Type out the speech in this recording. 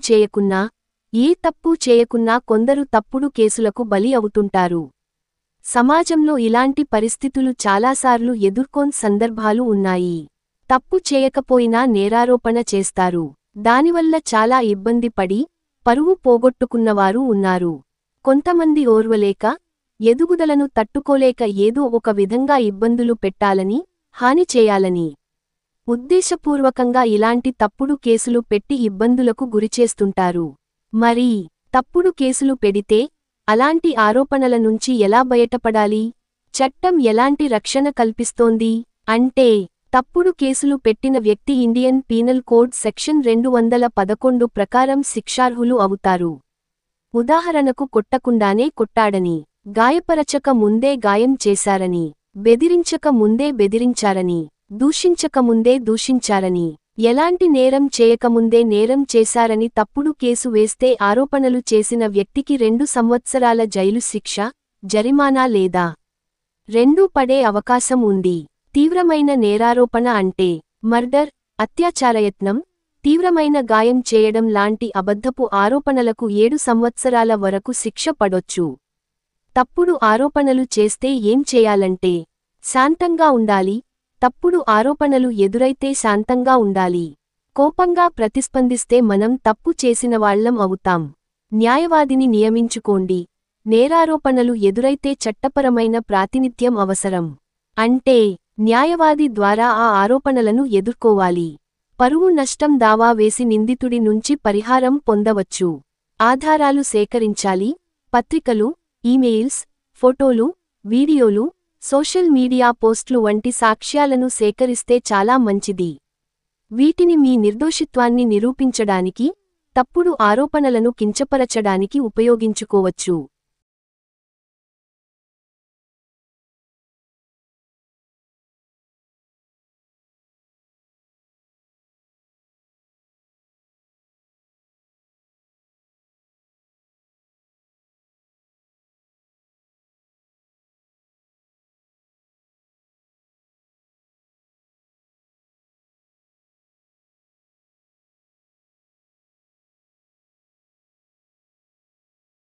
చేయకున్నా, ఏ తప్పు చేయకున్నా కొందరు తప్పుడు కేసులకు బలి అవుతుంటారు. సమాజంలో ఇలాంటి పరిస్థితులు చాలాసార్లు ఎదుర్కోన్ సందర్భాలు ఉన్నాయి. తప్పు చేయకపోయినా నేరారోపణ చేస్తారు. దానివల్ల చాలా ఇబ్బంది పడి, పరువు పోగొట్టుకున్నవారు ఉన్నారు. కొంతమంది ఓర్వలేక, ఎదుగుదలను తట్టుకోలేక ఏదో ఒక విధంగా ఇబ్బందులు పెట్టాలని, హాని చేయాలని ఉద్దేశపూర్వకంగా ఇలాంటి తప్పుడు కేసులు పెట్టి ఇబ్బందులకు గురిచేస్తుంటారు. మరి తప్పుడు కేసులు పెడితే అలాంటి ఆరోపణల నుంచి ఎలా బయటపడాలి? చట్టం ఎలాంటి రక్షణ కల్పిస్తోంది? అంటే తప్పుడు కేసులు పెట్టిన వ్యక్తి ఇండియన్ పీనల్ కోడ్ సెక్షన్ 211 ప్రకారం శిక్షార్హులు అవుతారు. ఉదాహరణకు కొట్టకుండానే కొట్టాడని, గాయపరచక ముందే గాయం చేశారని, బెదిరించక ముందే బెదిరించారని, దూషించకముందే దూషించారని, ఎలాంటి నేరం చేయకముందే నేరం చేశారని తప్పుడు కేసు వేస్తే ఆరోపణలు చేసిన వ్యక్తికి 2 సంవత్సరాల జైలు శిక్ష, జరిమానా లేదా రెండూ పడే అవకాశం ఉంది. తీవ్రమైన నేరారోపణ అంటే మర్డర్, అత్యాచారయత్నం, తీవ్రమైన గాయం చేయడం లాంటి అబద్ధపు ఆరోపణలకు 7 సంవత్సరాల వరకు శిక్ష పడొచ్చు. తప్పుడు ఆరోపణలు చేస్తే ఏం చేయాలంటే శాంతంగా ఉండాలి. తప్పుడు ఆరోపణలు ఎదురైతే శాంతంగా ఉండాలి. కోపంగా ప్రతిస్పందిస్తే మనం తప్పు చేసినవాళ్లం అవుతాం. న్యాయవాదిని నియమించుకోండి. నేరారోపణలు ఎదురైతే చట్టపరమైన ప్రాతినిధ్యం అవసరం. అంటే న్యాయవాది ద్వారా ఆ ఆరోపణలను ఎదుర్కోవాలి. పరువు నష్టం దావా వేసి నిందితుడి నుంచి పరిహారం పొందవచ్చు. ఆధారాలు సేకరించాలి. పత్రికలు, ఈమెయిల్స్, ఫోటోలు, వీడియోలు, సోషల్ మీడియా పోస్ట్లు వంటి సాక్ష్యాలను సేకరిస్తే చాలా మంచిది. వీటిని మీ నిర్దోషిత్వాన్ని నిరూపించడానికి, తప్పుడు ఆరోపణలను కించపరచడానికి ఉపయోగించుకోవచ్చు.